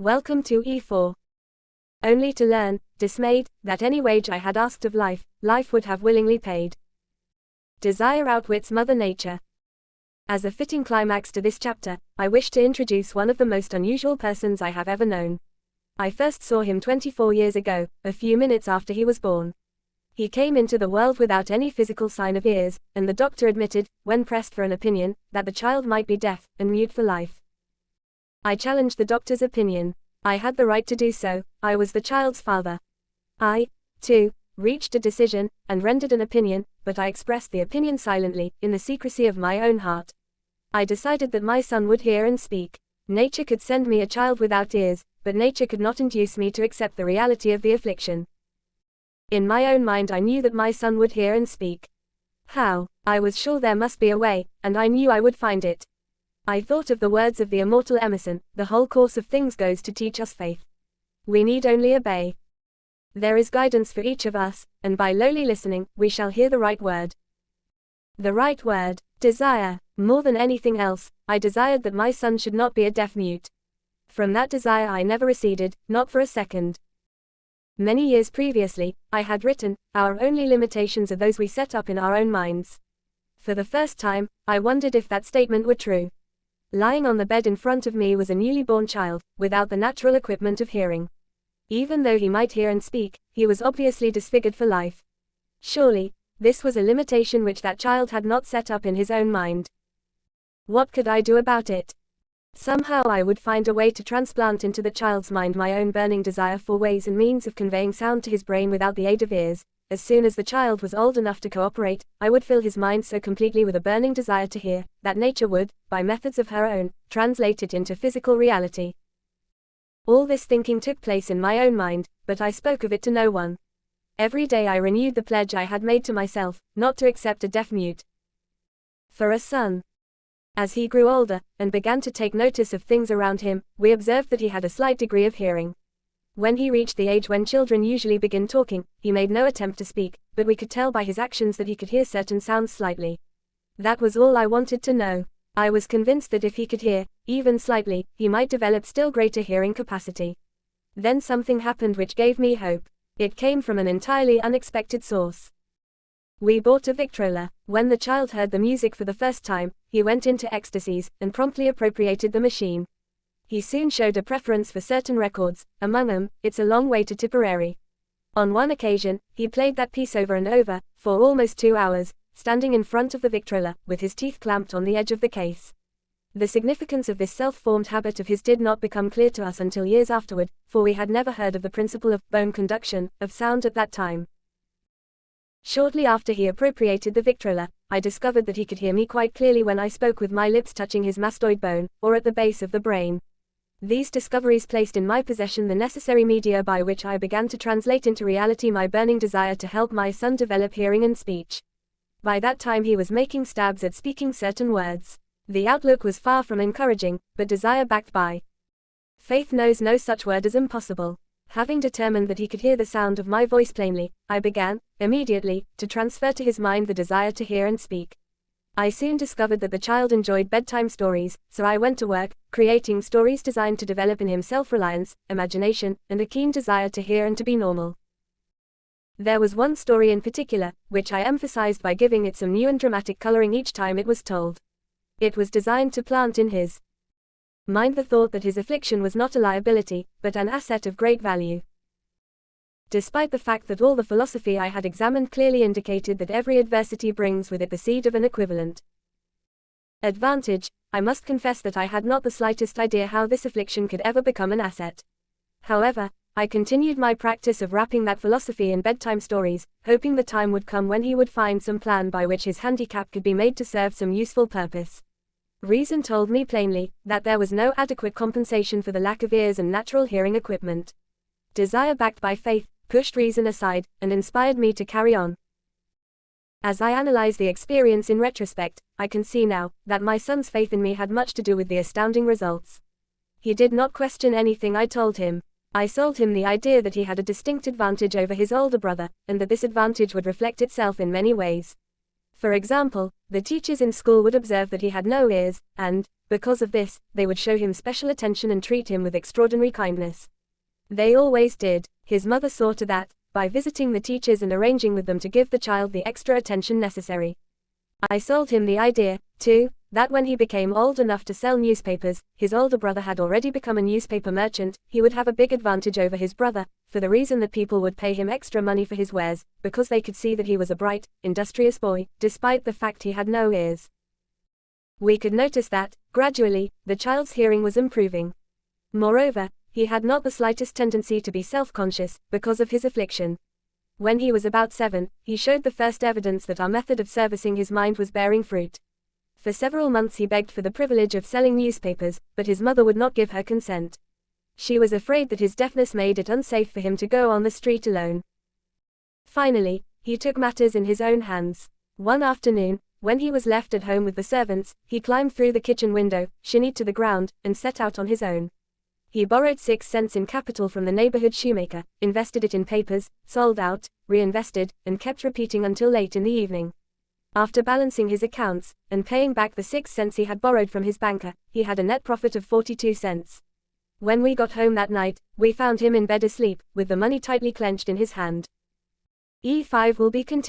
Welcome to E4. Only to learn, dismayed, that any wage I had asked of life, life would have willingly paid. Desire outwits Mother Nature. As a fitting climax to this chapter, I wish to introduce one of the most unusual persons I have ever known. I first saw him 24 years ago, a few minutes after he was born. He came into the world without any physical sign of ears, and the doctor admitted, when pressed for an opinion, that the child might be deaf and mute for life. I challenged the doctor's opinion. I had the right to do so. I was the child's father. I, too, reached a decision, and rendered an opinion, but I expressed the opinion silently, in the secrecy of my own heart. I decided that my son would hear and speak. Nature could send me a child without ears, but nature could not induce me to accept the reality of the affliction. In my own mind I knew that my son would hear and speak. How? I was sure there must be a way, and I knew I would find it. I thought of the words of the immortal Emerson, "The whole course of things goes to teach us faith. We need only obey." There is guidance for each of us, and by lowly listening, we shall hear the right word. The right word, desire. More than anything else, I desired that my son should not be a deaf mute. From that desire I never receded, not for a second. Many years previously, I had written, "Our only limitations are those we set up in our own minds." For the first time, I wondered if that statement were true. Lying on the bed in front of me was a newly born child, without the natural equipment of hearing. Even though he might hear and speak, he was obviously disfigured for life. Surely, this was a limitation which that child had not set up in his own mind. What could I do about it? Somehow I would find a way to transplant into the child's mind my own burning desire for ways and means of conveying sound to his brain without the aid of ears. As soon as the child was old enough to cooperate, I would fill his mind so completely with a burning desire to hear, that nature would, by methods of her own, translate it into physical reality. All this thinking took place in my own mind, but I spoke of it to no one. Every day I renewed the pledge I had made to myself, not to accept a deaf mute. For a son. As he grew older, and began to take notice of things around him, we observed that he had a slight degree of hearing. When he reached the age when children usually begin talking, he made no attempt to speak, but we could tell by his actions that he could hear certain sounds slightly. That was all I wanted to know. I was convinced that if he could hear, even slightly, he might develop still greater hearing capacity. Then something happened which gave me hope. It came from an entirely unexpected source. We bought a Victrola. When the child heard the music for the first time, he went into ecstasies, and promptly appropriated the machine. He soon showed a preference for certain records, among them, "It's a Long Way to Tipperary." On one occasion, he played that piece over and over, for almost 2 hours, standing in front of the Victrola, with his teeth clamped on the edge of the case. The significance of this self-formed habit of his did not become clear to us until years afterward, for we had never heard of the principle of bone conduction of sound at that time. Shortly after he appropriated the Victrola, I discovered that he could hear me quite clearly when I spoke with my lips touching his mastoid bone, or at the base of the brain. These discoveries placed in my possession the necessary media by which I began to translate into reality my burning desire to help my son develop hearing and speech. By that time he was making stabs at speaking certain words. The outlook was far from encouraging, but desire backed by faith knows no such word as impossible. Having determined that he could hear the sound of my voice plainly, I began, immediately, to transfer to his mind the desire to hear and speak. I soon discovered that the child enjoyed bedtime stories, so I went to work, creating stories designed to develop in him self-reliance, imagination, and a keen desire to hear and to be normal. There was one story in particular, which I emphasized by giving it some new and dramatic coloring each time it was told. It was designed to plant in his mind the thought that his affliction was not a liability, but an asset of great value. Despite the fact that all the philosophy I had examined clearly indicated that every adversity brings with it the seed of an equivalent advantage, I must confess that I had not the slightest idea how this affliction could ever become an asset. However, I continued my practice of wrapping that philosophy in bedtime stories, hoping the time would come when he would find some plan by which his handicap could be made to serve some useful purpose. Reason told me plainly that there was no adequate compensation for the lack of ears and natural hearing equipment. Desire backed by faith pushed reason aside, and inspired me to carry on. As I analyze the experience in retrospect, I can see now that my son's faith in me had much to do with the astounding results. He did not question anything I told him. I sold him the idea that he had a distinct advantage over his older brother, and that this advantage would reflect itself in many ways. For example, the teachers in school would observe that he had no ears, and, because of this, they would show him special attention and treat him with extraordinary kindness. They always did. His mother saw to that, by visiting the teachers and arranging with them to give the child the extra attention necessary. I sold him the idea, too, that when he became old enough to sell newspapers, his older brother had already become a newspaper merchant, he would have a big advantage over his brother, for the reason that people would pay him extra money for his wares, because they could see that he was a bright, industrious boy, despite the fact he had no ears. We could notice that, gradually, the child's hearing was improving. Moreover, he had not the slightest tendency to be self-conscious, because of his affliction. When he was about 7, he showed the first evidence that our method of servicing his mind was bearing fruit. For several months he begged for the privilege of selling newspapers, but his mother would not give her consent. She was afraid that his deafness made it unsafe for him to go on the street alone. Finally, he took matters in his own hands. One afternoon, when he was left at home with the servants, he climbed through the kitchen window, shinnied to the ground, and set out on his own. He borrowed 6 cents in capital from the neighborhood shoemaker, invested it in papers, sold out, reinvested, and kept repeating until late in the evening. After balancing his accounts, and paying back the 6 cents he had borrowed from his banker, he had a net profit of 42 cents. When we got home that night, we found him in bed asleep, with the money tightly clenched in his hand. E5 will be continued.